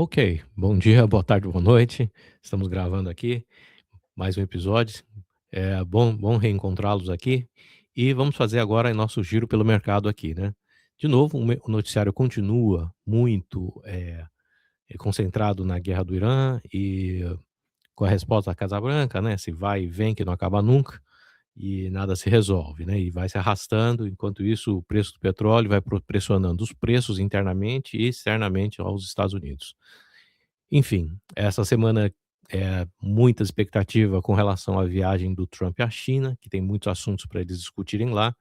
Ok, bom dia, boa tarde, boa noite. Estamos gravando aqui mais um episódio. É bom reencontrá-los aqui. E vamos fazer agora nosso giro pelo mercado aqui, né? De novo, o noticiário continua muito concentrado na guerra do Irã e com a resposta da Casa Branca, né? Se vai e vem, que não acaba nunca, e nada se resolve, né? E vai se arrastando. Enquanto isso, o preço do petróleo vai pressionando os preços internamente e externamente aos Estados Unidos. Enfim, essa semana muita expectativa com relação à viagem do Trump à China, que tem muitos assuntos para eles discutirem lá.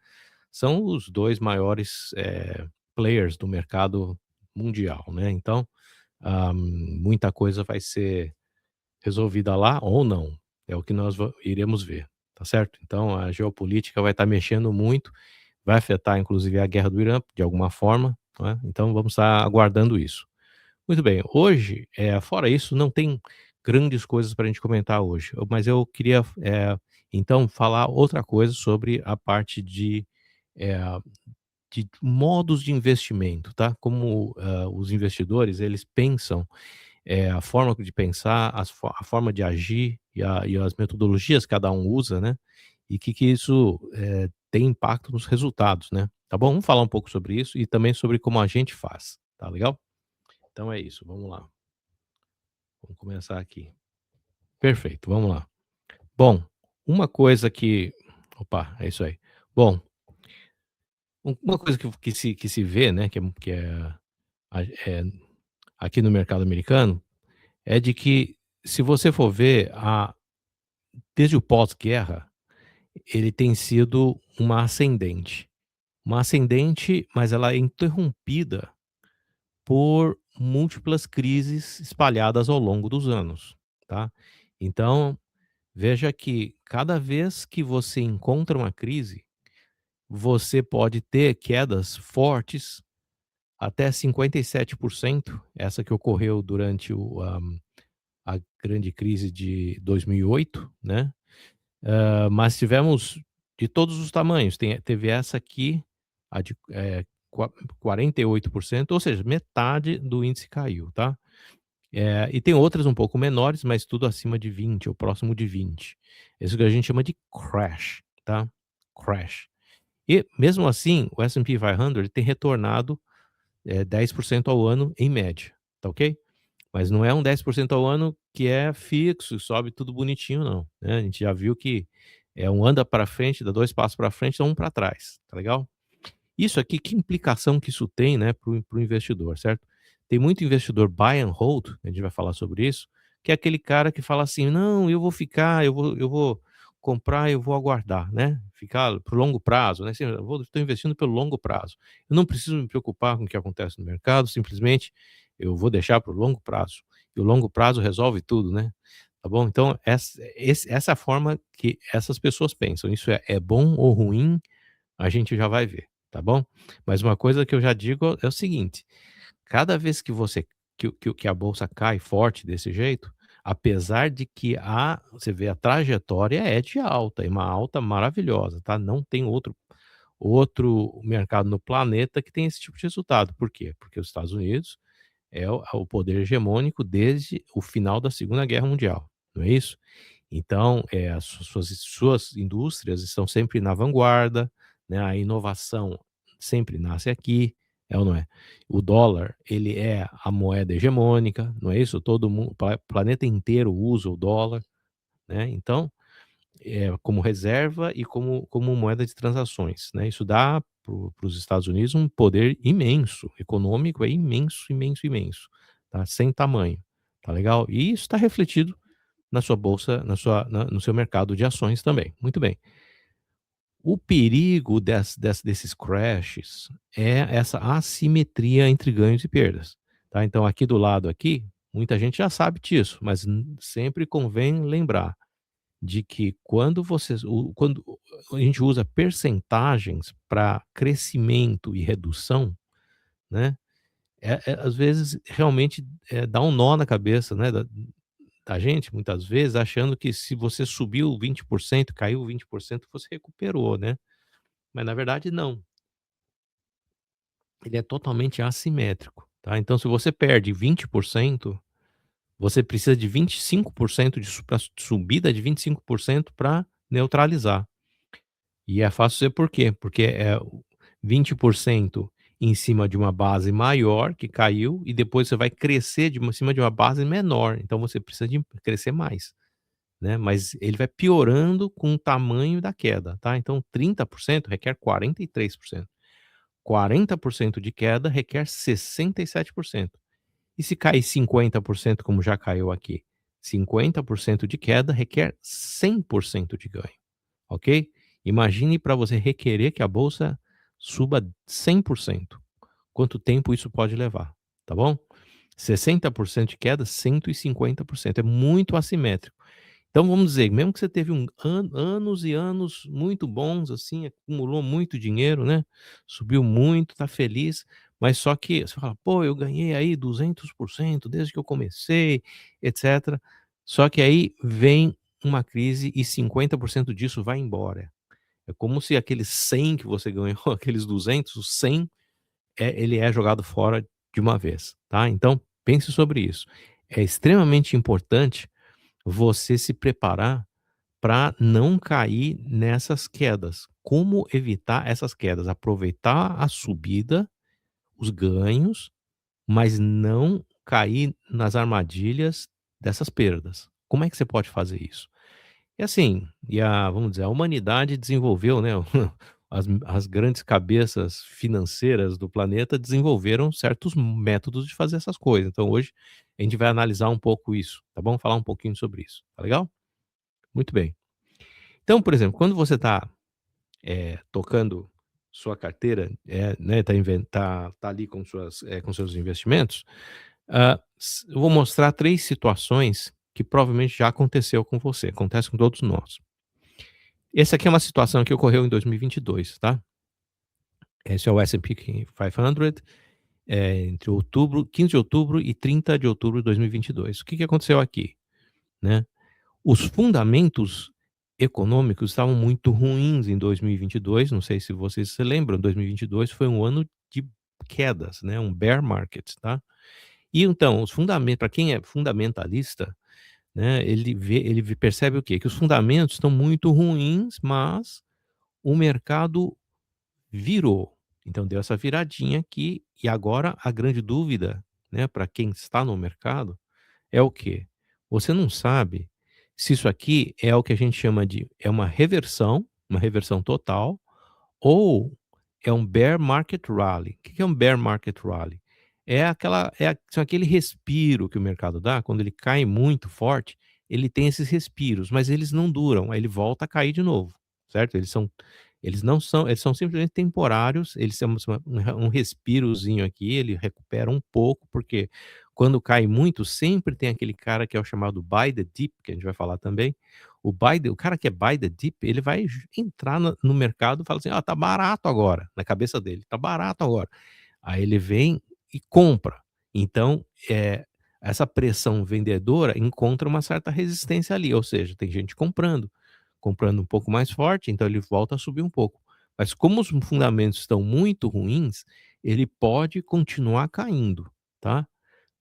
São os 2 maiores, players do mercado mundial, né, então, muita coisa vai ser resolvida lá ou não, é o que nós iremos ver, tá certo? Então a geopolítica vai estar mexendo muito, vai afetar inclusive a guerra do Irã de alguma forma, não é, então vamos estar aguardando isso. Muito bem, hoje, fora isso, não tem grandes coisas para a gente comentar hoje, mas eu queria, então falar outra coisa sobre a parte eh, de modos de investimento, tá? Como, os investidores, eles pensam, a forma de pensar, a forma de agir e as metodologias que cada um usa, né, e que isso, tem impacto nos resultados, né, tá bom? Vamos falar um pouco sobre isso e também sobre como a gente faz, tá legal? Então é isso, vamos lá. Vamos começar aqui. Perfeito, vamos lá. Bom, uma coisa que opa, é isso aí. Bom, uma coisa que se vê, né, que é a eh, aqui no mercado americano, é de que se você for ver desde o pós-guerra, ele tem sido uma ascendente. Uma ascendente, mas ela é interrompida por múltiplas crises espalhadas ao longo dos anos, tá. Então, veja que cada vez que você encontra uma crise, você pode ter quedas fortes até 57%, essa que ocorreu durante a grande crise de 2008, né. Mas tivemos de todos os tamanhos, teve essa aqui, a de, 48%, ou seja, metade do índice caiu, tá. E tem outras um pouco menores, mas tudo acima de 20 ou próximo de 20. Isso que a gente chama de crash, tá, crash. E mesmo assim, o S&P 500 tem retornado, 10% ao ano em média, tá ok? Mas não é um 10% ao ano que é fixo, sobe tudo bonitinho não, né, a gente já viu que é um anda para frente, dá 2 passos para frente, dá 1 para trás, tá legal? Isso aqui, que implicação que isso tem, né, para o investidor, certo? Tem muito investidor buy and hold, a gente vai falar sobre isso, que é aquele cara que fala assim: "Não, eu vou ficar, eu vou comprar, eu vou aguardar", né, ficar para o longo prazo, né, assim, estou investindo pelo longo prazo. Eu não preciso me preocupar com o que acontece no mercado, simplesmente eu vou deixar para o longo prazo, e o longo prazo resolve tudo, né, tá bom? Então essa é a forma que essas pessoas pensam, isso é bom ou ruim, a gente já vai ver, tá bom? Mas uma coisa que eu já digo é o seguinte: cada vez que você que a bolsa cai forte desse jeito, apesar de que você vê a trajetória é de alta, é uma alta maravilhosa, tá? Não tem outro mercado no planeta que tem esse tipo de resultado. Por quê? Porque os Estados Unidos é o poder hegemônico desde o final da Segunda Guerra Mundial, não é isso? Então, as suas indústrias estão sempre na vanguarda, né, a inovação sempre nasce aqui, é ou não é? O dólar, ele é a moeda hegemônica, não é isso? Todo mundo, o planeta inteiro usa o dólar, né, então, como reserva e como moeda de transações, né, isso dá para os Estados Unidos um poder imenso, econômico é imenso, imenso, imenso, tá, sem tamanho, tá legal? E isso está refletido na sua bolsa, no seu mercado de ações também. Muito bem. O perigo desses crashes é essa assimetria entre ganhos e perdas, tá. Então aqui do lado aqui, muita gente já sabe disso, mas sempre convém lembrar de que quando a gente usa percentagens para crescimento e redução, né, às vezes realmente, dá um nó na cabeça, né, da gente, muitas vezes, achando que se você subiu 20%, caiu 20%, você recuperou, né. Mas na verdade não, ele é totalmente assimétrico, tá. Então se você perde 20%, você precisa de 25% de su pra subida de 25% para neutralizar. E é fácil dizer por quê, porque é o 20% em cima de uma base maior que caiu e depois você vai crescer em cima de uma base menor, então você precisa de crescer mais, né, mas ele vai piorando com o tamanho da queda, tá. Então 30% requer 43%, 40% de queda requer 67%. E se cair 50%, como já caiu aqui, 50% de queda requer 100% de ganho, ok? Imagine para você requerer que a bolsa suba 100%. Quanto tempo isso pode levar, tá bom? 60% de queda, 150%. É muito assimétrico. Então vamos dizer, mesmo que você teve anos e anos muito bons, assim, acumulou muito dinheiro, né, subiu muito, tá feliz, mas só que você fala: "Pô, eu ganhei aí 200% desde que eu comecei, etcétera". Só que aí vem uma crise e 50% disso vai embora. É como se aqueles 100 que você ganhou, aqueles 200, o 100 ele é jogado fora de uma vez, tá. Então pense sobre isso. É extremamente importante você se preparar para não cair nessas quedas. Como evitar essas quedas? Aproveitar a subida, os ganhos, mas não cair nas armadilhas dessas perdas. Como é que você pode fazer isso? E assim, vamos dizer, a humanidade desenvolveu, né, as grandes cabeças financeiras do planeta desenvolveram certos métodos de fazer essas coisas. Então hoje a gente vai analisar um pouco isso, tá bom? Falar um pouquinho sobre isso, tá legal? Muito bem. Então, por exemplo, quando você está tocando sua carteira, né, tá ali com com seus investimentos, eu vou mostrar 3 situações que provavelmente já aconteceu com você, acontece com todos nós. Essa aqui é uma situação que ocorreu em 2022, tá. Esse é o S&P 500, entre outubro 15 de outubro e 30 de outubro de 2022. O que que aconteceu aqui, né? Os fundamentos econômicos estavam muito ruins em 2022, não sei se vocês se lembram, 2022 foi um ano de quedas, né, um bear market, tá. E então os fundamentos, para quem é fundamentalista, né, ele percebe o quê? Que os fundamentos estão muito ruins, mas o mercado virou. Então deu essa viradinha aqui e agora a grande dúvida, né, para quem está no mercado é o quê? Você não sabe se isso aqui é o que a gente chama de uma reversão total, ou é um bear market rally. O que que é um bear market rally? São aquele respiro que o mercado dá, quando ele cai muito forte, ele tem esses respiros, mas eles não duram, aí ele volta a cair de novo, certo? Eles não são eles são simplesmente temporários, eles são um respirozinho aqui, ele recupera um pouco, porque quando cai muito, sempre tem aquele cara que é o chamado buy the dip, que a gente vai falar também. O cara que é buy the dip, ele vai entrar no mercado e fala assim: "Ah, tá barato agora", na cabeça dele, "tá barato agora". Aí ele vem e compra. Então, essa pressão vendedora encontra uma certa resistência ali, ou seja, tem gente comprando um pouco mais forte, então ele volta a subir um pouco. Mas como os fundamentos estão muito ruins, ele pode continuar caindo, tá?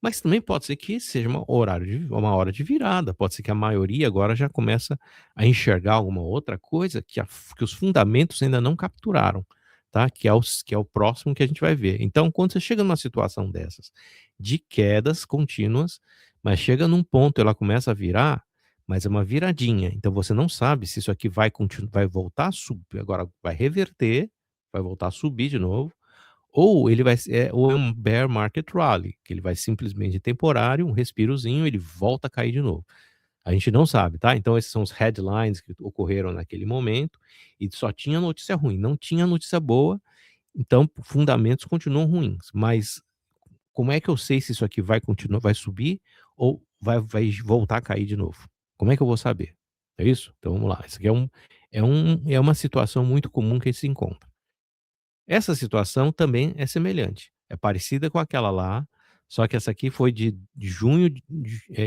Mas também pode ser que seja uma hora de virada, pode ser que a maioria agora já começa a enxergar alguma outra coisa que os fundamentos ainda não capturaram, tá, que é o próximo que a gente vai ver. Então, quando você chega numa situação dessas, de quedas contínuas, mas chega num ponto, ela começa a virar, mas é uma viradinha, então você não sabe se isso aqui vai voltar a subir, agora vai reverter, vai voltar a subir de novo, ou ele vai ser ou é um bear market rally, que ele vai simplesmente temporário, um respirozinho, ele volta a cair de novo. A gente não sabe, tá. Então esses são os headlines que ocorreram naquele momento, e só tinha notícia ruim, não tinha notícia boa, então fundamentos continuam ruins. Mas como é que eu sei se isso aqui vai subir ou vai voltar a cair de novo? Como é que eu vou saber? É isso? Então vamos lá, isso aqui é uma situação muito comum que a gente se encontra. Essa situação também é semelhante, é parecida com aquela lá, só que essa aqui foi de junho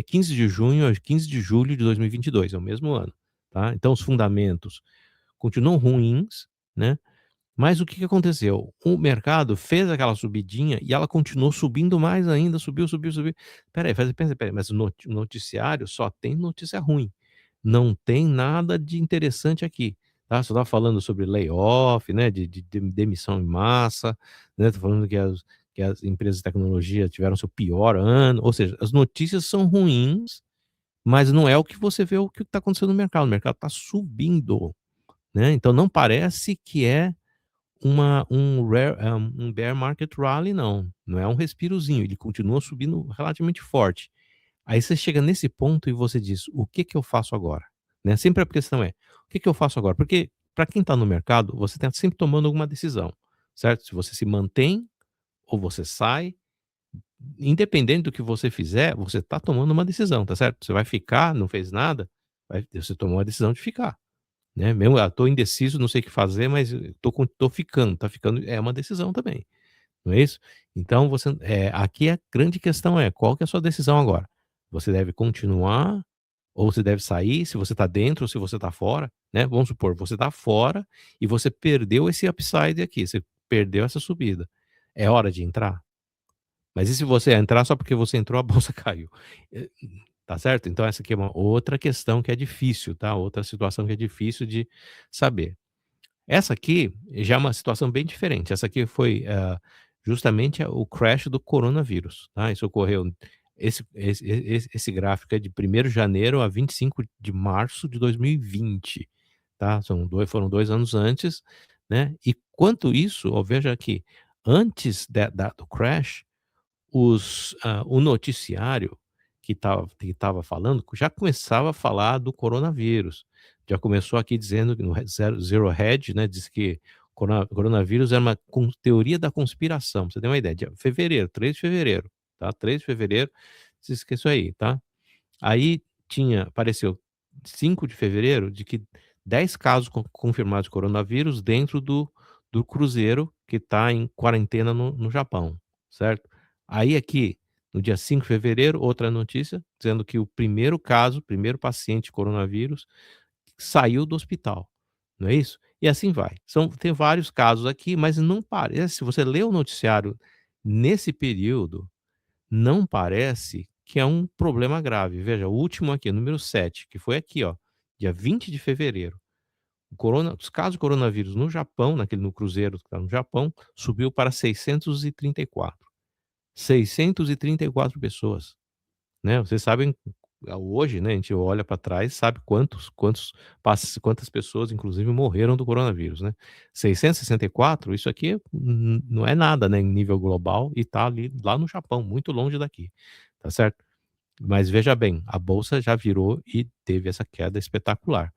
15 de junho a 15 de julho de 2022, é o mesmo ano, tá. Então os fundamentos continuam ruins, né, Mas o que que aconteceu? O mercado fez aquela subidinha e ela continuou subindo mais ainda, subiu, subiu, subiu. Espera aí, pensa, espera aí, mas o noticiário só tem notícia ruim, não tem nada de interessante aqui, tá. Você estava falando sobre layoff, né, de demissão em massa, né, tá falando que as empresas de tecnologia tiveram seu pior ano, ou seja, as notícias são ruins, mas não é o que você vê o que está acontecendo no mercado, o mercado está subindo, né, então não parece que é um bear market rally não, não é um respirozinho, ele continua subindo relativamente forte. Aí você chega nesse ponto e você diz: "O que que eu faço agora?", né, sempre a questão é: "O que que eu faço agora?", porque para quem está no mercado, você está sempre tomando alguma decisão, certo? Se você se mantém ou você sai, independente do que você fizer, você está tomando uma decisão, tá certo? Você vai ficar, não fez nada, você tomou a decisão de ficar. Né, mesmo, tô indeciso, não sei o que fazer, mas tô ficando, tá ficando é uma decisão também, não é isso? Então você aqui a grande questão é, qual que é a sua decisão agora? Você deve continuar ou você deve sair, se você tá dentro ou se você tá fora, né, vamos supor, você tá fora e você perdeu esse upside aqui, você perdeu essa subida. É hora de entrar? Mas e se você entrar só porque você entrou, a bolsa caiu? Eh, tá certo? Então essa aqui é uma outra questão que é difícil, tá, outra situação que é difícil de saber. Essa aqui já é uma situação bem diferente, essa aqui foi, justamente o crash do coronavírus, tá, isso ocorreu esse gráfico é de 1º de janeiro a 25 de março de 2020, tá, foram 2 anos antes, né, e quanto isso, ó, veja aqui, antes do crash, o noticiário que estava falando, já começava a falar do coronavírus. Já começou aqui dizendo que no Zero Hedge, né, diz que coronavírus era uma teoria da conspiração, pra você ter uma ideia, dia fevereiro, 3 de fevereiro, tá, 3 de fevereiro, se esqueça aí, tá. Aí apareceu 5 de fevereiro de que 10 casos confirmados de coronavírus dentro do cruzeiro que está em quarentena no Japão, certo. Aí aqui, no dia 5 de fevereiro, outra notícia dizendo que o primeiro caso, o primeiro paciente de coronavírus saiu do hospital, não é isso? E assim vai. Tem vários casos aqui, mas não parece, se você lê o noticiário nesse período, não parece que é um problema grave. Veja, o último aqui, número 7, que foi aqui, ó, dia 20 de fevereiro. Os casos de coronavírus no Japão, no cruzeiro que está no Japão, subiu para 634. 634 pessoas, né. Vocês sabem, hoje, né, a gente olha para trás, sabe quantas pessoas, inclusive, morreram do coronavírus, né. 664, isso aqui não é nada, né, em nível global e tá ali lá no Japão, muito longe daqui, tá certo? Mas veja bem, a bolsa já virou e teve essa queda espetacular.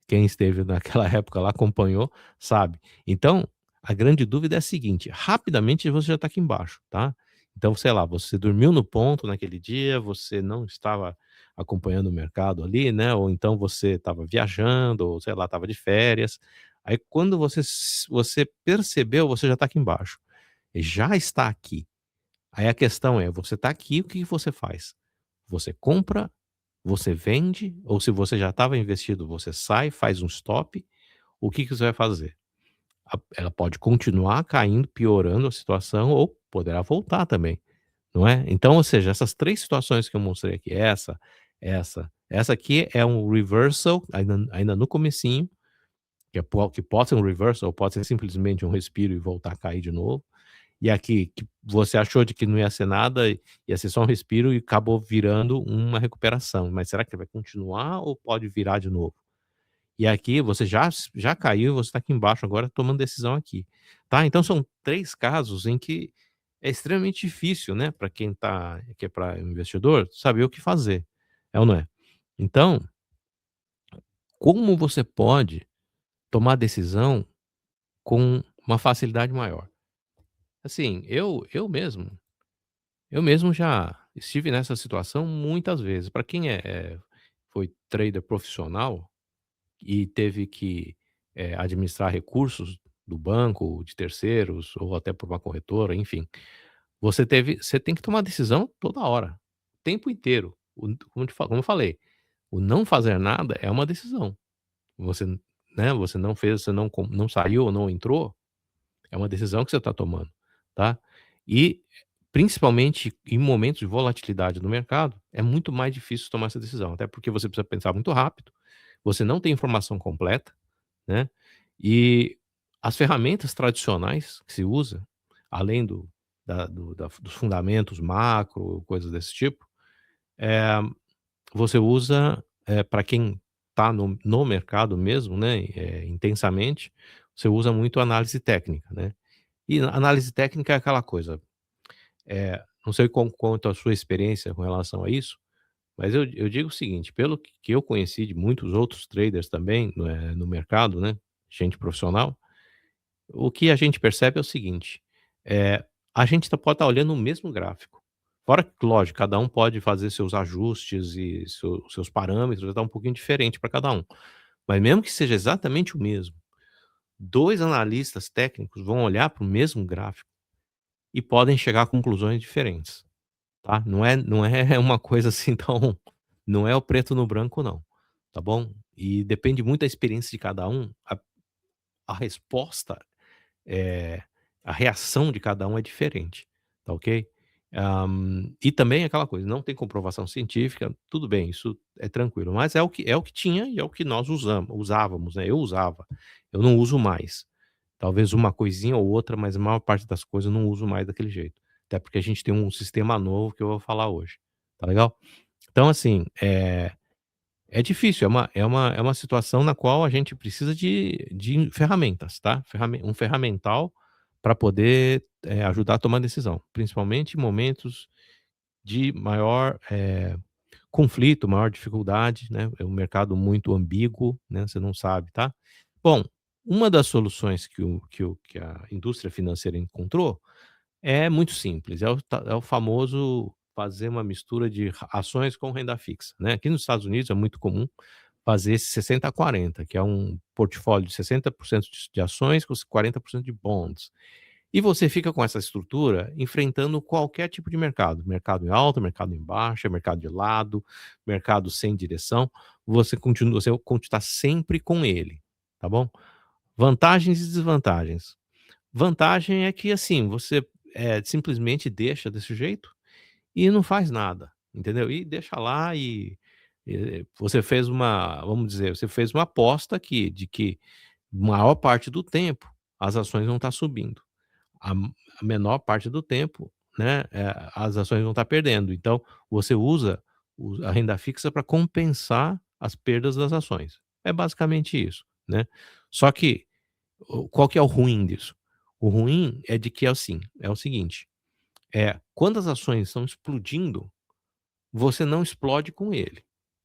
Quem esteve naquela época lá, acompanhou, sabe. Então, a grande dúvida é a seguinte: rapidamente você já está aqui embaixo, tá. Então, sei lá, você dormiu no ponto naquele dia, você não estava acompanhando o mercado ali, né, ou então você estava viajando, ou sei lá, estava de férias. Aí quando você percebeu, você já está aqui embaixo. Já está aqui. Aí a questão é, você está aqui, o que que você faz? Você compra, você vende, ou se você já estava investido, você sai, faz um stop, o que que você vai fazer? Ela pode continuar caindo, piorando a situação, ou poderá voltar também, não é? Então, ou seja, essas 3 situações que eu mostrei aqui, essa aqui é um reversal, ainda no comecinho, que pode ser um reversal, pode ser simplesmente um respiro e voltar a cair de novo. E aqui, que você achou de que não ia ser nada, ia ser só um respiro e acabou virando uma recuperação, mas será que vai continuar ou pode virar de novo? E aqui você já caiu, você está aqui embaixo agora tomando decisão aqui, tá. Então são 3 casos em que é extremamente difícil, né, para quem que é para investidor, saber o que fazer, é ou não é? Então, como você pode tomar decisão com uma facilidade maior? Assim, eu mesmo já estive nessa situação muitas vezes. Para quem foi trader profissional e teve que, administrar recursos do banco, de terceiros ou até por uma corretora, enfim, você tem que tomar decisão toda hora, o tempo inteiro. Como eu falei, o não fazer nada é uma decisão. Você, né, você não fez, você não saiu ou não entrou, é uma decisão que você está tomando, tá. E, principalmente em momentos de volatilidade no mercado, é muito mais difícil tomar essa decisão, até porque você precisa pensar muito rápido, você não tem informação completa, né, e as ferramentas tradicionais que se usa, além dos fundamentos macro, coisas desse tipo, eh, você usa, pra quem está no mercado mesmo, né, intensamente, você usa muito análise técnica, né. E análise técnica é aquela coisa, não sei quanto a sua experiência com relação a isso, mas eu digo o seguinte, pelo que eu conheci de muitos outros traders também, no mercado, né, gente profissional, o que a gente percebe é o seguinte, eh, a gente pode estar olhando o mesmo gráfico. Fora que, lógico, cada um pode fazer seus ajustes e seus parâmetros, vai dar um pouquinho diferente para cada um. Mas mesmo que seja exatamente o mesmo, 2 analistas técnicos vão olhar para o mesmo gráfico e podem chegar a conclusões diferentes, tá. Não é uma coisa assim tão, não é o preto no branco não, tá bom. E depende muito da experiência de cada um, a resposta, eh, a reação de cada um é diferente, tá ok? E também aquela coisa, não tem comprovação científica, tudo bem, isso é tranquilo, mas é o que tinha e é o que nós usávamos, né, eu usava, eu não uso mais. Talvez uma coisinha ou outra, mas a maior parte das coisas eu não uso mais daquele jeito. Até porque a gente tem um sistema novo que eu vou falar hoje, tá legal? Então assim, é difícil, é uma situação na qual a gente precisa de ferramentas, tá, um ferramental para poder, ajudar a tomar decisão, principalmente em momentos de maior, conflito, maior dificuldade, né, é um mercado muito ambíguo, né, você não sabe, tá. Bom, uma das soluções que a indústria financeira encontrou é muito simples, é o famoso fazer uma mistura de ações com renda fixa, né. Aqui nos Estados Unidos é muito comum fazer esse 60-40, que é um portfólio de 60% de ações com 40% de bonds. E você fica com essa estrutura enfrentando qualquer tipo de mercado, mercado em alta, mercado em baixa, mercado de lado, mercado sem direção, você está sempre com ele, tá bom? Vantagens e desvantagens. Vantagem é que, assim, você, simplesmente deixa desse jeito e não faz nada, entendeu? E deixa lá você fez uma, vamos dizer, você fez uma aposta aqui de que maior parte do tempo as ações vão estar subindo. A menor parte do tempo, né, as ações vão estar perdendo. Então, você usa a renda fixa para compensar as perdas das ações. É basicamente isso, né. Só que, qual que é o ruim disso? O ruim é de que é o seguinte, quando as ações estão explodindo, você não explode com ele,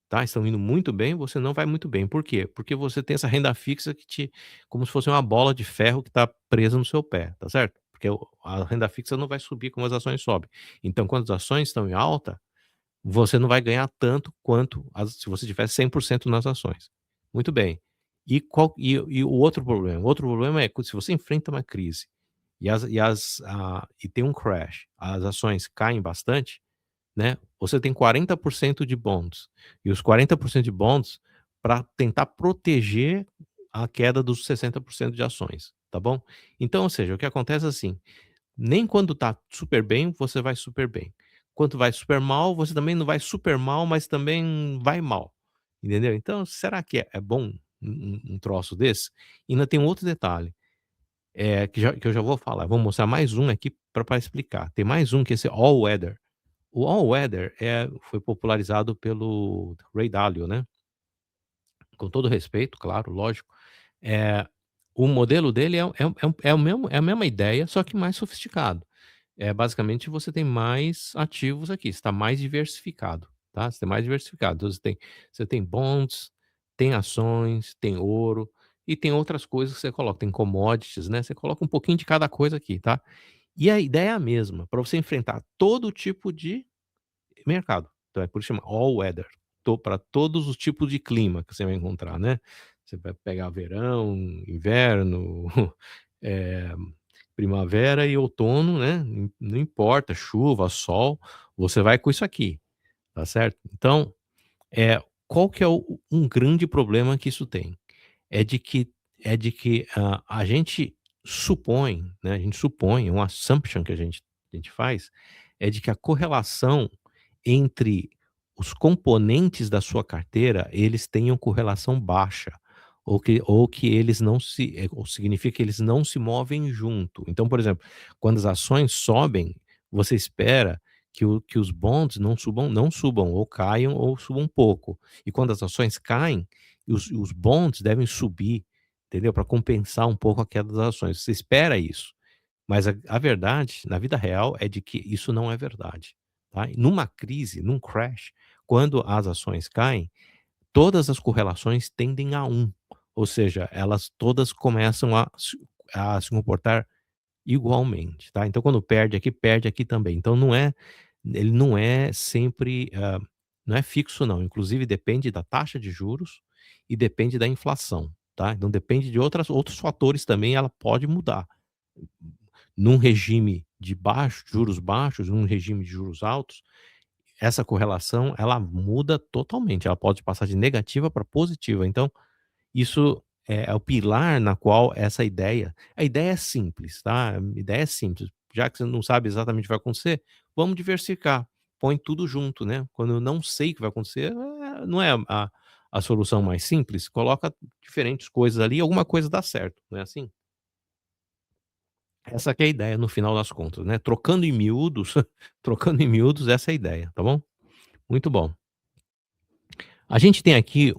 tá, estão indo muito bem, você não vai muito bem. Por quê? Porque você tem essa renda fixa que te, como se fosse uma bola de ferro que está presa no seu pé, tá certo? Porque a renda fixa não vai subir como as ações sobem. Então quando as ações estão em alta, você não vai ganhar tanto quanto se você tivesse 100% nas ações. Muito bem. E o outro problema? O outro problema é que se você enfrenta uma crise e tem um crash, as ações caem bastante, né, você tem 40% de bonds, e os 40% de bonds para tentar proteger a queda dos 60% de ações, tá bom? Então, ou seja, o que acontece é assim, nem quando tá super bem, você vai super bem. Quando vai super mal, você também não vai super mal, mas também vai mal, entendeu? Então, será que é bom um troço desse? E ainda tem um outro detalhe, que eu já vou falar, vou mostrar mais um aqui para explicar. Tem mais um que é esse All Weather. O All Weather foi popularizado pelo Ray Dalio, né, com todo respeito, claro, lógico. Eh, o modelo dele é a mesma ideia, só que mais sofisticado. Basicamente você tem mais ativos aqui, você está mais diversificado, tá, você tem mais diversificado. Então você tem bonds, tem ações, tem ouro e tem outras coisas que você coloca, tem commodities, né, você coloca um pouquinho de cada coisa aqui, tá. E a ideia é a mesma, para você enfrentar todo tipo de mercado. Então é por isso que chama all weather, para todos os tipos de clima que você vai encontrar, né. Você vai pegar verão, inverno, eh, primavera e outono, né, não importa, chuva, sol, você vai com isso aqui, tá certo? Então, qual que é um grande problema que isso tem? É de que a gente supõe, né, a gente supõe, um assumption que a gente faz, é de que a correlação entre os componentes da sua carteira, eles tenham correlação baixa, ou que eles não se ou significa que eles não se movem junto. Então, por exemplo, quando as ações sobem, você espera que os bonds não subam ou caiam ou subam um pouco. E quando as ações caem, os bonds devem subir, entendeu? Para compensar um pouco a queda das ações. Você espera isso, mas a verdade, na vida real, é de que isso não é verdade, tá? E numa crise, num crash, quando as ações caem, todas as correlações tendem a um, ou seja, elas todas começam a se comportar igualmente, tá? Então quando perde aqui também. Então ele não é sempre, não é fixo não, inclusive depende da taxa de juros e depende da inflação, tá? Então depende de outros fatores também, ela pode mudar. Num regime de juros baixos, num regime de juros altos, essa correlação ela muda totalmente, ela pode passar de negativa para positiva. Então isso é o pilar na qual essa ideia, a ideia é simples, tá, a ideia é simples, já que você não sabe exatamente o que vai acontecer, vamos diversificar, põe tudo junto, né, quando eu não sei o que vai acontecer, não é a solução mais simples, coloca diferentes coisas ali, alguma coisa dá certo, não é assim? Essa que é a ideia no final das contas, né, trocando em miúdos trocando em miúdos, essa é a ideia, tá bom? Muito bom. A gente tem aqui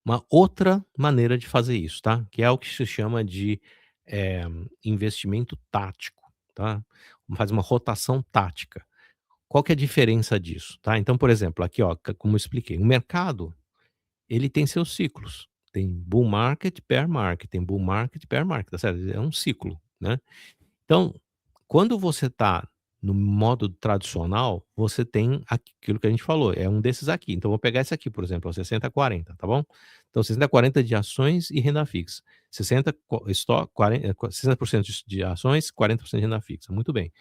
uma outra maneira de fazer isso, tá, que é o que se chama de, investimento tático, tá. Faz uma rotação tática. Qual que é a diferença disso, tá? Então, por exemplo, aqui ó, como eu expliquei, o mercado, ele tem seus ciclos. Tem bull market, bear market, tem bull market, bear market, tá certo? É um ciclo, né. Então, quando você está no modo tradicional, você tem aquilo que a gente falou, é um desses aqui. Então, vou pegar esse aqui, por exemplo, ó, 60-40, tá bom? Então, 60-40 de ações e renda fixa. 60 40, 60% de ações, 40% de renda fixa. Muito bem.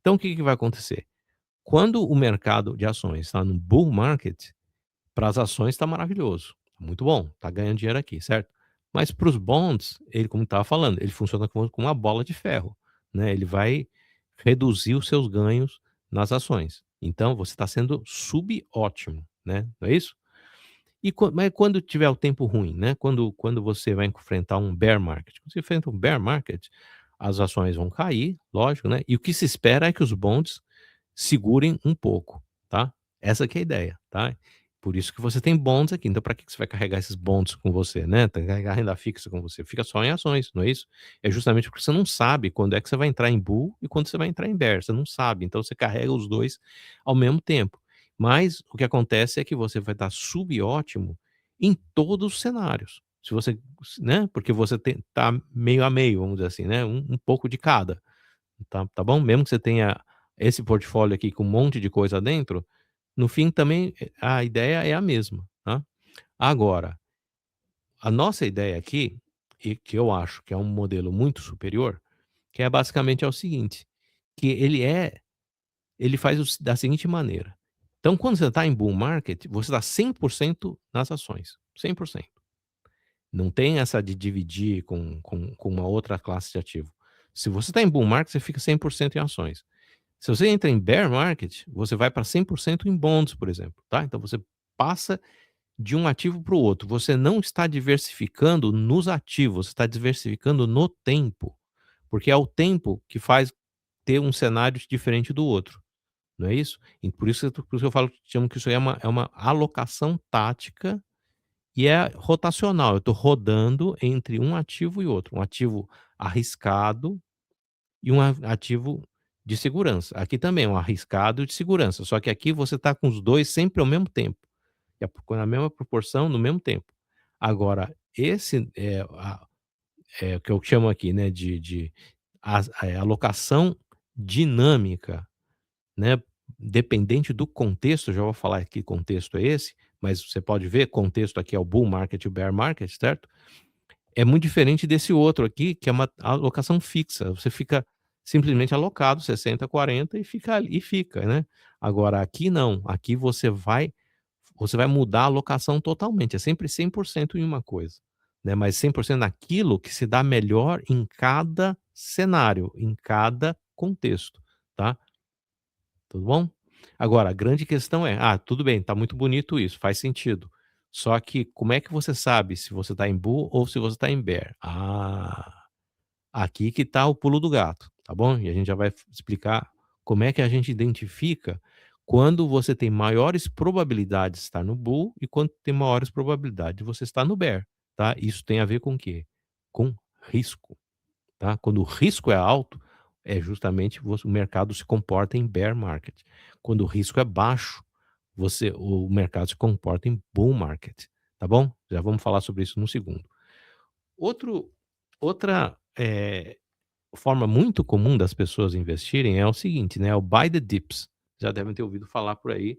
Então, o que que vai acontecer? Quando o mercado de ações está no bull market, para as ações está maravilhoso, muito bom, está ganhando dinheiro aqui, certo? Mas para os bonds, ele como estava falando, ele funciona como uma bola de ferro, né, ele vai reduzir os seus ganhos nas ações. Então você está sendo subótimo, né, não é isso? Mas quando tiver o tempo ruim, né, quando você vai enfrentar um bear market, quando você enfrenta um bear market, as ações vão cair, lógico, né, e o que se espera é que os bonds segurem um pouco, tá. Essa que é a ideia, tá. Por isso que você tem bonds aqui, então para que que você vai carregar esses bonds com você, né, carregar renda fixa com você? Fica só em ações, não é isso? É justamente porque você não sabe quando é que você vai entrar em bull e quando você vai entrar em bear, você não sabe, então você carrega os 2 ao mesmo tempo. Mas o que acontece é que você vai estar subótimo em todos os cenários. Se você, né, porque você tá meio a meio, vamos dizer assim, né, um pouco de cada. Tá bom? Mesmo que você tenha esse portfólio aqui com um monte de coisa dentro, no fim também, a ideia é a mesma, tá. Agora, a nossa ideia aqui, e que eu acho que é um modelo muito superior, que é basicamente é o seguinte, que ele faz da seguinte maneira: então quando você está em bull market, você está 100% nas ações, 100%. Não tem essa de dividir com uma outra classe de ativo. Se você está em bull market, você fica 100% em ações. Se você entra em bear market, você vai para 100% em bonds, por exemplo, tá? Então você passa de um ativo para o outro. Você não está diversificando nos ativos, você está diversificando no tempo, porque é o tempo que faz ter um cenário diferente do outro, não é isso? E por isso que eu falo, chamo que isso aí é uma alocação tática e é rotacional. Eu estou rodando entre um ativo e outro, um ativo arriscado e um ativo de segurança. Aqui também é um arriscado de segurança, só que aqui você está com os 2 sempre ao mesmo tempo, na mesma proporção, no mesmo tempo. Agora, esse é o que eu chamo aqui, né, de alocação dinâmica, né, dependente do contexto, já vou falar que contexto é esse, mas você pode ver, contexto aqui é o bull market e o bear market, certo? É muito diferente desse outro aqui, que é uma alocação fixa, você fica simplesmente alocado 60-40 e fica ali e fica, né. Agora aqui não, aqui você vai mudar a alocação totalmente, é sempre 100% em uma coisa, né, mas 100% naquilo que se dá melhor em cada cenário, em cada contexto, tá? Tudo bom? Agora, a grande questão é: "Ah, tudo bem, tá muito bonito isso, faz sentido. Só que como é que você sabe se você tá em bull ou se você tá em bear?" Ah, aqui que tá o pulo do gato, tá bom? E a gente já vai explicar como é que a gente identifica quando você tem maiores probabilidades de estar no bull e quando tem maiores probabilidades de você estar no bear, tá? Isso tem a ver com o quê? Com risco. Tá? Quando o risco é alto, é justamente o mercado se comporta em bear market. Quando o risco é baixo, o mercado se comporta em bull market, tá bom? Já vamos falar sobre isso no segundo. Outro, outra forma muito comum das pessoas investirem é o seguinte, né? É o buy the dips. Já devem ter ouvido falar por aí.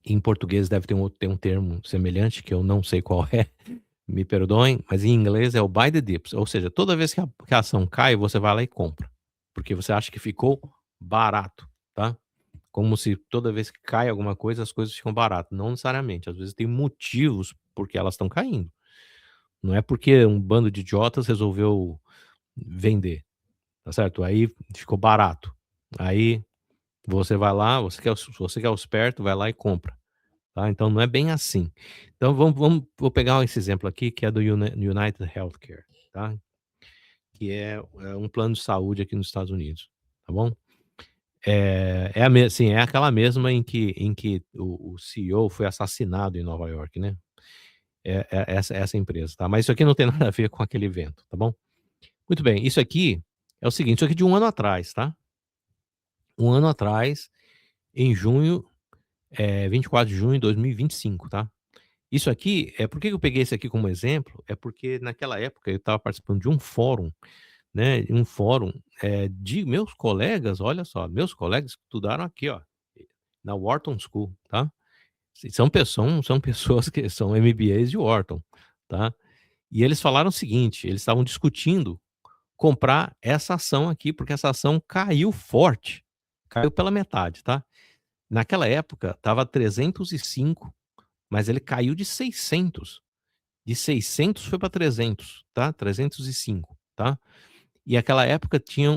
Em português deve ter um termo semelhante que eu não sei qual é. Me perdoem, mas em inglês é o buy the dips, ou seja, toda vez que a ação cai, você vai lá e compra, porque você acha que ficou barato, tá. Como se toda vez que cai alguma coisa, as coisas ficam barato, não necessariamente, às vezes tem motivos porque elas estão caindo, não é porque um bando de idiotas resolveu vender, tá certo, aí ficou barato, aí você vai lá, você que é o esperto, vai lá e compra. Tá, então não é bem assim. Então vou pegar esse exemplo aqui que é do United Healthcare, tá, que é um plano de saúde aqui nos Estados Unidos, tá bom. É aquela mesma em que o CEO foi assassinado em Nova York, né. Essa empresa, tá. Mas isso aqui não tem nada a ver com aquele evento, tá bom. Muito bem, isso aqui é o seguinte, isso aqui de um ano atrás, tá. Um ano atrás, em junho, 24 de junho de 2025, tá. Isso aqui por que eu peguei esse aqui como exemplo, é porque naquela época eu estava participando de um fórum, né, um fórum, de meus colegas, olha só, meus colegas que estudaram aqui, ó, na Wharton School, tá. São pessoas que são MBAs de Wharton, tá. E eles falaram o seguinte, eles estavam discutindo comprar essa ação aqui, porque essa ação caiu forte, caiu pela metade, tá. Naquela época estava 305, mas ele caiu de 600. De 600 foi para 300, tá, 305, tá. E aquela época tinha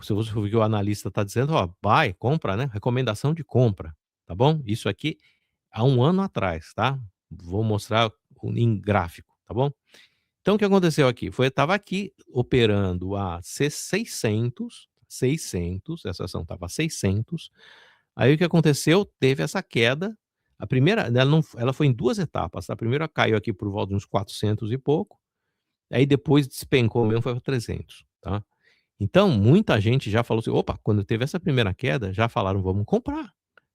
se você ouvir o que o analista está dizendo, ó, buy, compra, né, recomendação de compra, tá bom. Isso aqui há um ano atrás, tá. Vou mostrar em gráfico, tá bom. Então o que aconteceu aqui, estava aqui operando a 600, essa ação estava a 600, aí o que aconteceu, teve essa queda, a primeira ela foi em 2 etapas, tá? A primeira caiu aqui por volta de uns 400 e pouco, aí depois despencou mesmo, foi para 300, tá? Então muita gente já falou assim: "Opa", quando teve essa primeira queda, já falaram: "Vamos comprar,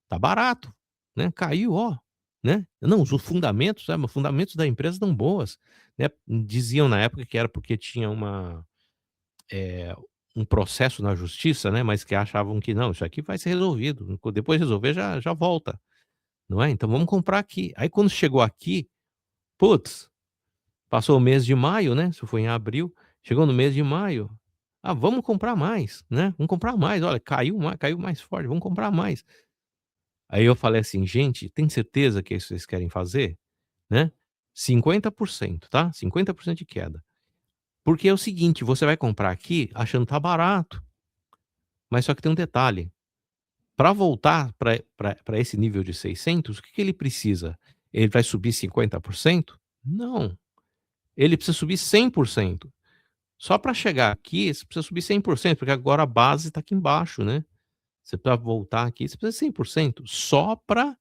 tá barato, né, caiu, ó", né. Não, os fundamentos, os fundamentos da empresa estão boas, né. Diziam na época que era porque tinha eh, um processo na justiça, né, mas que achavam que não, isso aqui vai ser resolvido, depois de resolver já volta, não é, então vamos comprar aqui. Aí quando chegou aqui, putz, passou o mês de maio, né, isso foi em abril, chegou no mês de maio, "Ah, vamos comprar mais, né, vamos comprar mais, olha, caiu mais forte, vamos comprar mais". Aí eu falei assim: "Gente, tem certeza que é isso que vocês querem fazer?", né, 50%, tá, 50% de queda. Porque é o seguinte, você vai comprar aqui achando que tá barato, mas só que tem um detalhe, para voltar para esse nível de 600, o que que ele precisa? Ele vai subir 50%? Não, ele precisa subir 100%. Só para chegar aqui, você precisa subir 100%, porque agora a base está aqui embaixo, né. Você para voltar aqui, você precisa 100%, só para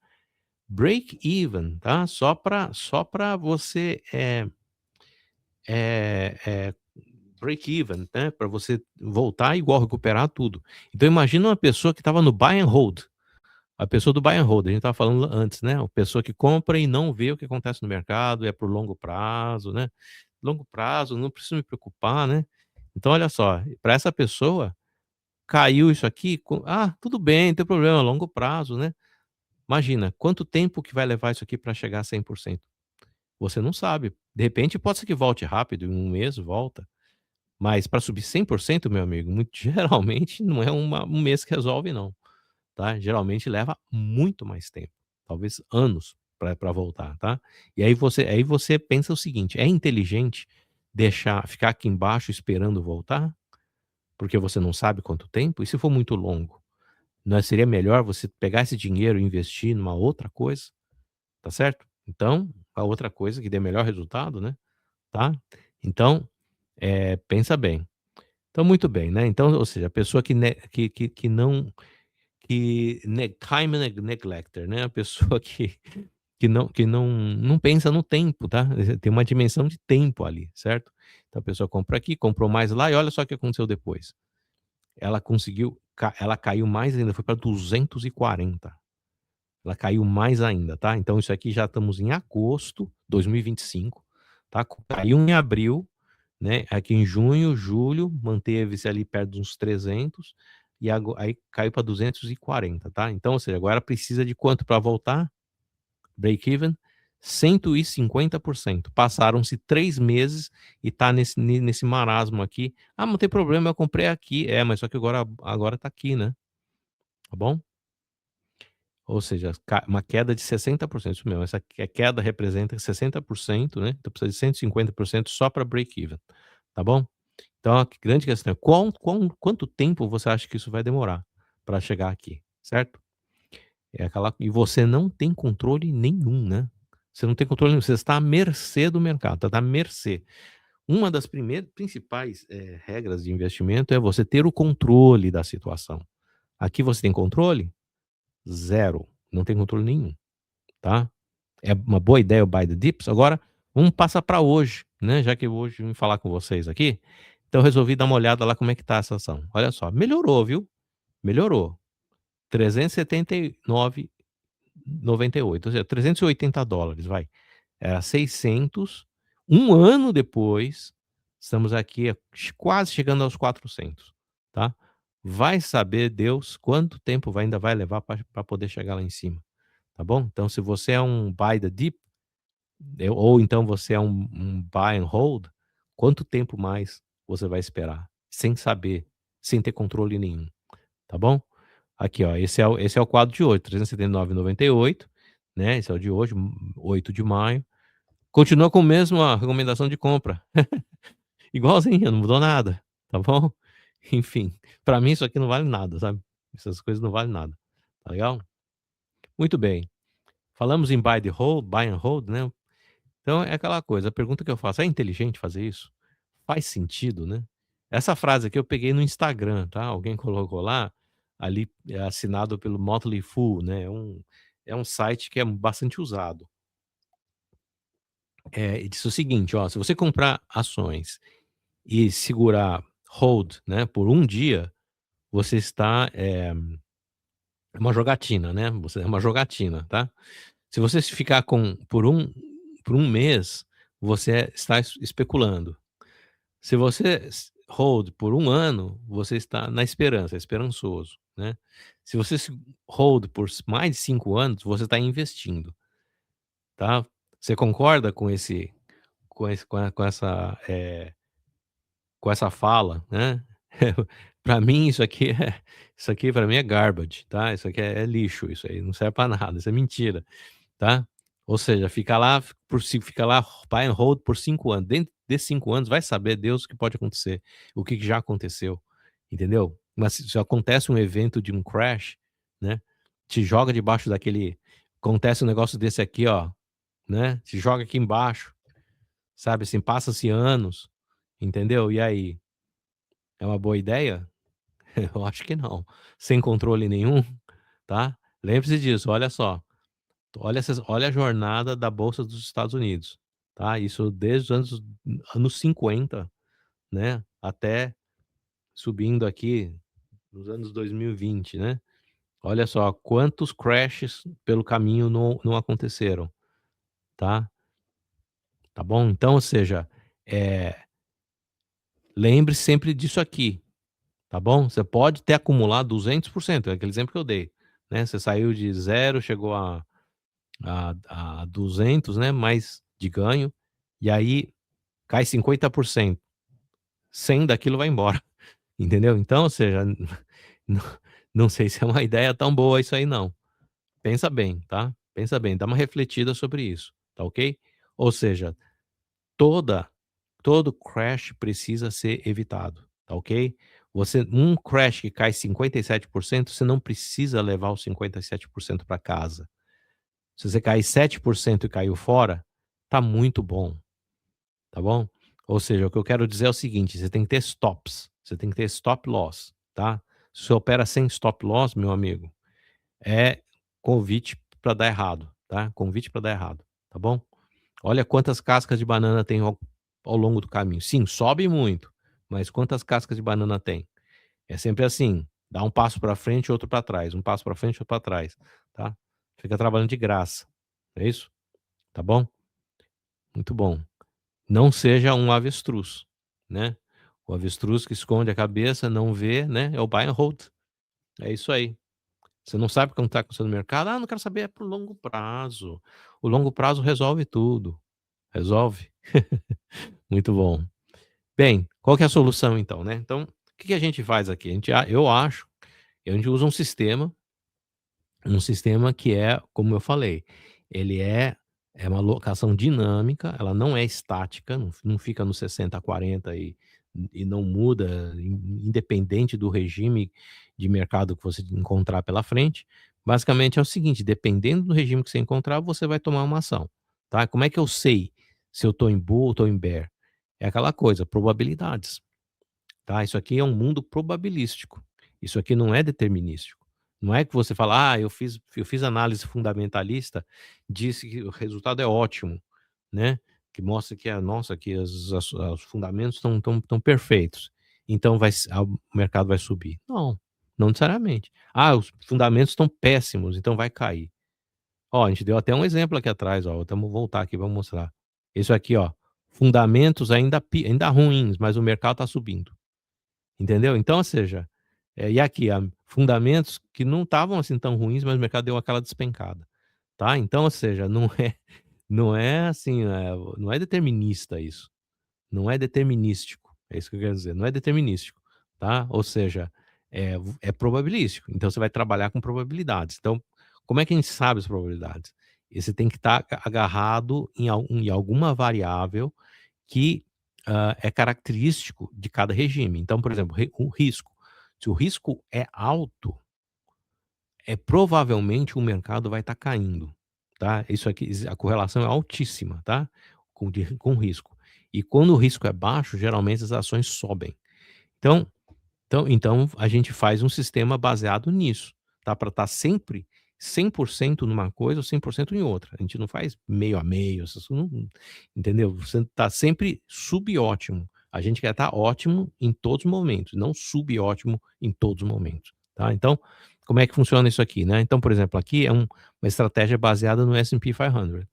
break even, tá. Só para você, eh eh, break even, né, para você voltar igual, recuperar tudo. Então imagina uma pessoa que estava no buy and hold. A pessoa do buy and hold, a gente estava falando antes, né, a pessoa que compra e não vê o que acontece no mercado, é por longo prazo, né. Longo prazo, não preciso me preocupar, né. Então olha só, para essa pessoa, caiu isso aqui, "Ah, tudo bem, não tem problema, longo prazo", né. Imagina, quanto tempo que vai levar isso aqui para chegar a 100%? Você não sabe. De repente pode ser que volte rápido, em um mês volta, mas para subir 100%, meu amigo, muito geralmente não é um mês que resolve não. Tá? Geralmente leva muito mais tempo, talvez anos, pra voltar, tá. E aí você pensa o seguinte: é inteligente deixar ficar aqui embaixo esperando voltar? Porque você não sabe quanto tempo? E se for muito longo? Não seria melhor você pegar esse dinheiro e investir numa outra coisa, tá certo? Então, a outra coisa que dê melhor resultado, né, tá. Então, pensa bem. Então muito bem, né, então, ou seja, a pessoa que não time neglector, né, a pessoa que não pensa no tempo, tá. Tem uma dimensão de tempo ali, certo. Então a pessoa compra aqui, comprou mais lá e olha só o que aconteceu depois. Ela caiu mais ainda, foi para 240. Ela caiu mais ainda, tá. Então isso aqui já estamos em agosto 2025, tá. Caiu em abril, né, aqui em junho, julho, manteve-se ali perto de uns 300 e aí caiu para 240, tá. Então, ou seja, agora precisa de quanto para voltar? Break even, 150%. Passaram-se 3 meses e tá nesse marasmo aqui. "Ah, não tem problema, eu comprei aqui". É, mas só que agora tá aqui, né, tá bom? Ou seja, uma queda de 60%, isso mesmo, essa queda representa 60%, né, então precisa de 150% só para break even, tá bom? Então a grande questão é quanto tempo você acha que isso vai demorar para chegar aqui, certo? E você não tem controle nenhum, né. Você não tem controle nenhum, você está à mercê do mercado, tá à mercê. Uma das principais, regras de investimento é você ter o controle da situação. Aqui você tem controle? Zero, não tem controle nenhum, tá. É uma boa ideia o buy the dips. Agora, vamos passar para hoje, né, já que hoje eu vim falar com vocês aqui, então eu resolvi dar uma olhada lá como é que tá essa ação. Olha só, melhorou, viu, melhorou. 379,98, ou seja, $380, vai. Era 600, um ano depois, estamos aqui quase chegando aos 400, tá. Vai saber Deus quanto tempo ainda vai levar para poder chegar lá em cima, tá bom. Então se você é um buy the dip, ou então você é um buy and hold, quanto tempo mais você vai esperar? Sem saber, sem ter controle nenhum, tá bom? Aqui, ó, esse é o quadro de hoje, 379,98, né, esse é o de hoje, 8 de maio. Continua com a mesma recomendação de compra, igualzinha, não mudou nada, tá bom? Enfim, pra mim isso aqui não vale nada, sabe? Essas coisas não valem nada, tá legal? Muito bem, falamos em buy and hold, né, então é aquela coisa, a pergunta que eu faço: "É inteligente fazer isso? Faz sentido, né?". Essa frase aqui eu peguei no Instagram, tá, alguém colocou lá, ali, assinado pelo Motley Fool, né, é um site que é bastante usado. E disse o seguinte: "Ó, se você comprar ações e segurar hold, né, por um dia, você está, é uma jogatina, né, é uma jogatina, tá. Se você ficar com por um mês, você está especulando. Se você hold por um ano, você está na esperança, esperançoso, né. Se você hold por mais de 5 anos, você está investindo, tá. Você concorda com essa fala, né. Pra mim isso aqui para mim é garbage, tá. Isso aqui é lixo, isso aí não serve para nada, isso é mentira, tá. Ou seja, fica lá buy and hold por 5 anos, dentro desses 5 anos vai saber Deus o que pode acontecer, o que que já aconteceu, entendeu. Mas se acontece um evento de um crash, né, te joga debaixo daquele acontece um negócio desse aqui, ó, né, te joga aqui embaixo, sabe, assim, passa-se anos, entendeu. E aí, é uma boa ideia? Eu acho que não. Sem controle nenhum, tá. Lembre-se disso, olha só, olha a jornada da bolsa dos Estados Unidos, tá. Isso desde os anos 50, né, até subindo aqui nos anos 2020, né. Olha só quantos crashes pelo caminho não aconteceram, tá. Tá bom? Então, ou seja, eh, lembre sempre disso aqui. Tá bom? Você pode ter acumulado 200%, é aquele exemplo que eu dei, né, você saiu de zero, chegou a 200, né, mais de ganho, e aí cai 50%, 100 daquilo vai embora, entendeu? Então, ou seja, não não sei se é uma ideia tão boa isso aí não. Pensa bem, tá? Pensa bem, dá uma refletida sobre isso, tá ok? Ou seja, toda todo crash precisa ser evitado, tá ok? Um crash que cai 57%, você não precisa levar os 57% para casa. Se você cair 7% e caiu fora, tá muito bom, tá bom? Ou seja, o que eu quero dizer é o seguinte, você tem que ter stops, você tem que ter stop loss, tá? Se você opera sem stop loss, meu amigo, é convite para dar errado, tá? Convite para dar errado, tá bom? Olha quantas cascas de banana tem ao longo do caminho. Sim, sobe muito, mas quantas cascas de banana tem? É sempre assim, dá um passo para frente, outro para trás, um passo para frente, outro para trás, tá? Fica trabalhando de graça, é isso? Tá bom? Muito bom. Não seja um avestruz, né? O avestruz que esconde a cabeça, não vê, né? É o buy and hold. É isso aí. Você não sabe como está acontecendo no mercado? Ah, não quero saber, é pro longo prazo. O longo prazo resolve tudo. Resolve. Muito bom. Bem, qual que é a solução então, né? Então, o que que a gente faz aqui? Eu acho que a gente usa um sistema que é, como eu falei, ele é uma locação dinâmica, ela não é estática, não fica no 60-40 e não muda, independente do regime de mercado que você encontrar pela frente. Basicamente é o seguinte, dependendo do regime que você encontrar, você vai tomar uma ação, tá? Como é que eu sei se eu estou em bull ou estou em bear? É aquela coisa, probabilidades. Tá? Isso aqui é um mundo probabilístico. Isso aqui não é determinístico. Não é que você fala: "Ah, eu fiz análise fundamentalista, disse que o resultado é ótimo", né, que mostra que nossa, que os fundamentos estão perfeitos, então o mercado vai subir. Não, não necessariamente. "Ah, os fundamentos estão péssimos, então vai cair". Ó, a gente deu até um exemplo aqui atrás, ó, vamos voltar aqui, vamos mostrar. Isso aqui, ó, fundamentos ainda ruins, mas o mercado está subindo. Entendeu? Então, ou seja, e aqui, fundamentos que não estavam, assim, tão ruins, mas o mercado deu aquela despencada, tá. Então, ou seja, não é assim, não é determinista isso, não é determinístico, é isso que eu quero dizer, não é determinístico, tá. Ou seja, é probabilístico, então você vai trabalhar com probabilidades. Então, como é que a gente sabe as probabilidades? E você tem que estar agarrado em alguma variável que, é característico de cada regime. Então, por exemplo, o risco. Se o risco é alto, provavelmente o mercado vai estar caindo, tá. Isso aqui a correlação é altíssima, tá, com risco. E quando o risco é baixo, geralmente as ações sobem. Então então a gente faz um sistema baseado nisso, tá, para estar sempre 100% numa coisa ou 100% em outra. A gente não faz meio a meio, essas não, entendeu? Você está sempre subótimo. A gente quer estar ótimo em todos os momentos, não subótimo em todos os momentos, tá. Então, como é que funciona isso aqui, né. Então, por exemplo, aqui é uma estratégia baseada no S&P 500.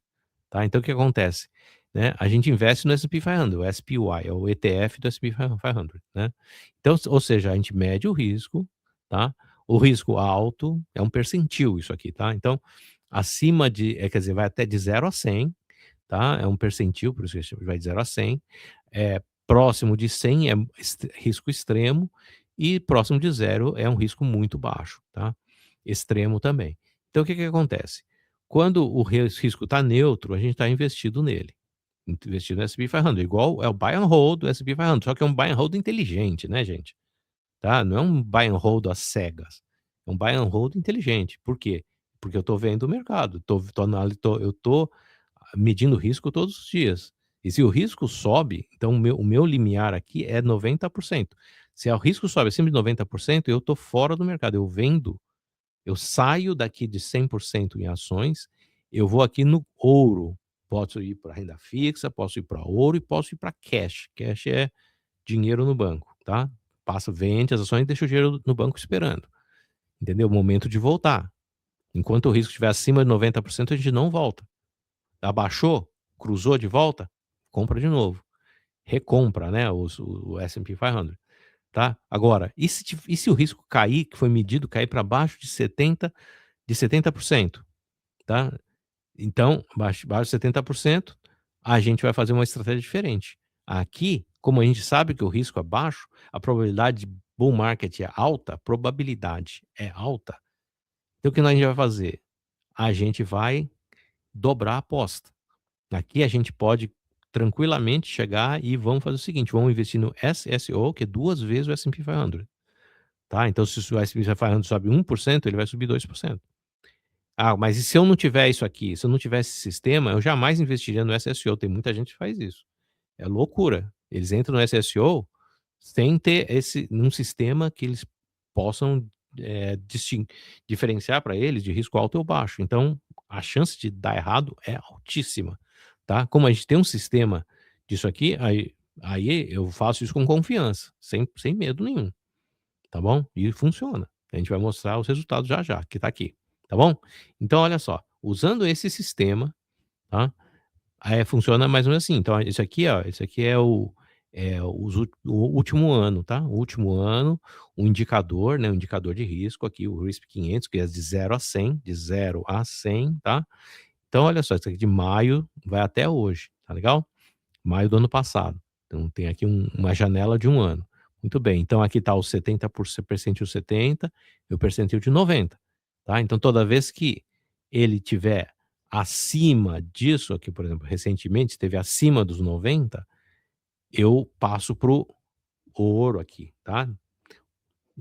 Tá, então o que acontece, né, a gente investe no S&P 500, o SPY, é o ETF do S&P 500, né. Então, ou seja, a gente mede o risco, tá, o risco alto é um percentil isso aqui, tá, então, acima de quer dizer, vai até de 0 a 100, tá, é um percentil, por isso que vai de 0 a 100, próximo de 100 é risco extremo e próximo de 0 é um risco muito baixo, tá, extremo também. Então o que que acontece? Quando o risco está neutro, a gente está investido nele, investido no S&P 500, igual é o buy and hold do S&P 500, só que é um buy and hold inteligente, né, gente, tá? Não é um buy and hold às cegas, é um buy and hold inteligente. Por quê? Porque eu estou vendo o mercado, eu estou medindo o risco todos os dias. E se o risco sobe, então o meu limiar aqui é 90%. Se o risco sobe acima de 90%, eu estou fora do mercado, eu saio daqui de 100% em ações, eu vou aqui no ouro. Posso ir para renda fixa, posso ir para ouro e posso ir para cash. Cash é dinheiro no banco, tá? Passa, vende as ações e deixa o dinheiro no banco esperando. Entendeu? Momento de voltar. Enquanto o risco estiver acima de 90%, a gente não volta. Abaixou, cruzou de volta, compra de novo. Recompra, né? O S&P 500, tá? Agora, e se o risco cair, que foi medido, cair para baixo de 70%, tá? Então, abaixo de 70%, a gente vai fazer uma estratégia diferente. Aqui, como a gente sabe que o risco é baixo, a probabilidade de bull market é alta, a probabilidade é alta. Então o que a gente vai fazer? a gente vai dobrar a aposta. Aqui a gente pode tranquilamente chegar e vamos fazer o seguinte, vamos investir no SSO, que é 2 vezes o S&P 500, tá. Então se o S&P 500 sobe 1%, ele vai subir 2%. Ah, mas e se eu não tiver isso aqui, se eu não tiver esse sistema, eu jamais investiria no SSO, tem muita gente que faz isso. É loucura. Eles entram no SSO sem ter um sistema que eles possam, diferenciar para eles de risco alto ou baixo. Então, a chance de dar errado é altíssima, tá. Como a gente tem um sistema disso aqui, aí eu faço isso com confiança, sem medo nenhum, tá bom. E funciona. A gente vai mostrar os resultados já já, que tá aqui, tá bom. Então olha só, usando esse sistema, tá, funciona mais ou menos assim, então esse aqui, ó, esse aqui é o último ano, tá, o último ano, o indicador, né, o indicador de risco aqui, o RISP 500, que é de 0 a 100, de 0 a 100, tá. Então olha só, isso aqui de maio vai até hoje, tá legal? Maio do ano passado. Então tem aqui uma janela de um ano. Muito bem, então aqui está o 70%, percentil 70 e o percentil de 90, tá. Então toda vez que ele tiver acima disso aqui, por exemplo, recentemente esteve acima dos 90, eu passo para o ouro aqui, tá.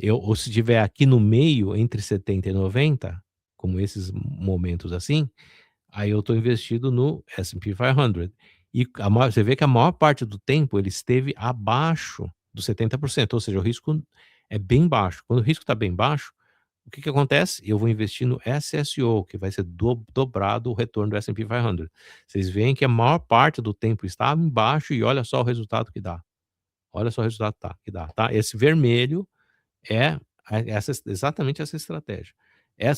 Ou se tiver aqui no meio entre 70 e 90, como esses momentos assim, aí eu estou investido no S&P 500. E você vê que a maior parte do tempo ele esteve abaixo dos 70%, ou seja, o risco é bem baixo. Quando o risco está bem baixo, o que acontece? Eu vou investir no SSO, que vai ser dobrado o retorno do S&P 500. Vocês veem que a maior parte do tempo está embaixo e olha só o resultado que dá. Olha só o resultado que dá, tá? Esse vermelho é exatamente essa estratégia.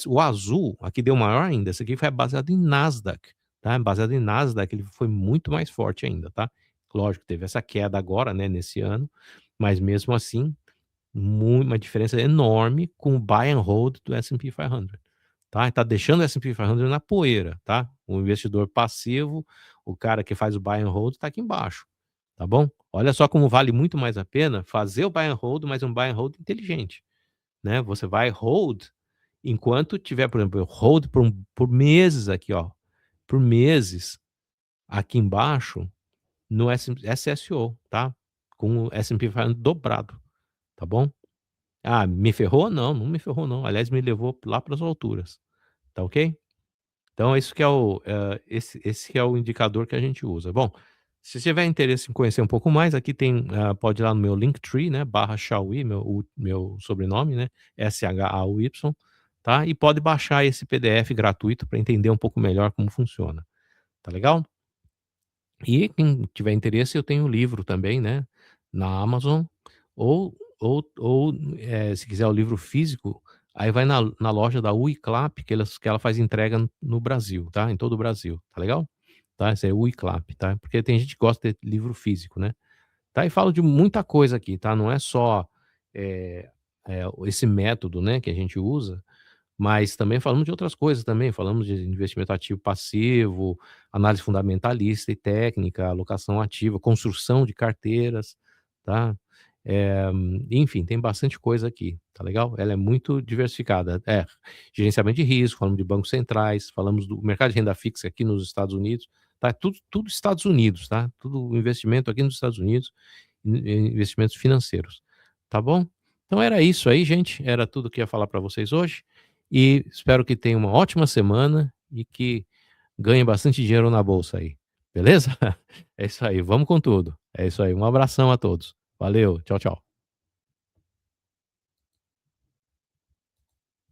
O azul, aqui deu maior ainda, esse aqui foi baseado em Nasdaq, tá, baseado em Nasdaq, ele foi muito mais forte ainda, tá. Lógico, teve essa queda agora, né, nesse ano, mas mesmo assim, uma diferença enorme com o buy and hold do S&P 500, tá. Tá deixando o S&P 500 na poeira, tá. O investidor passivo, o cara que faz o buy and hold tá aqui embaixo, tá bom. Olha só como vale muito mais a pena fazer o buy and hold, mas um buy and hold inteligente, né, você vai hold enquanto tiver, por exemplo, eu hold por meses aqui, ó, por meses aqui embaixo no SSO, tá, com o S&P 500 dobrado, tá bom. Ah, me ferrou? Não, não me ferrou não, aliás me levou lá para as alturas, tá ok? Então isso que é esse que é o indicador que a gente usa. Bom, se tiver interesse em conhecer um pouco mais, aqui tem, pode ir lá no meu Linktree, né, /Shauy, meu sobrenome, né, Shauy, tá, e pode baixar esse PDF gratuito para entender um pouco melhor como funciona, tá legal? E quem tiver interesse, eu tenho o livro também, né, na Amazon, se quiser o livro físico, aí vai na loja da Uiclap, que ela faz entrega no Brasil, tá, em todo o Brasil, tá legal? Tá, esse é Uiclap, tá, porque tem gente que gosta de livro físico, né. Tá, e falo de muita coisa aqui, tá, não é só, eh esse método, né, que a gente usa, mas também falamos de outras coisas também, falamos de investimento ativo passivo, análise fundamentalista e técnica, alocação ativa, construção de carteiras, tá. Eh, Enfim, tem bastante coisa aqui, tá legal? Ela é muito diversificada. Gerenciamento de risco, falamos de bancos centrais, falamos do mercado de renda fixa aqui nos Estados Unidos, tá, tudo Estados Unidos, tá, tudo investimento aqui nos Estados Unidos, investimentos financeiros, tá bom? Então era isso aí, gente, era tudo que eu ia falar para vocês hoje, e espero que tenham uma ótima semana e que ganhem bastante dinheiro na bolsa aí, beleza? É isso aí, vamos com tudo. É isso aí, um abração a todos. Valeu, tchau, tchau.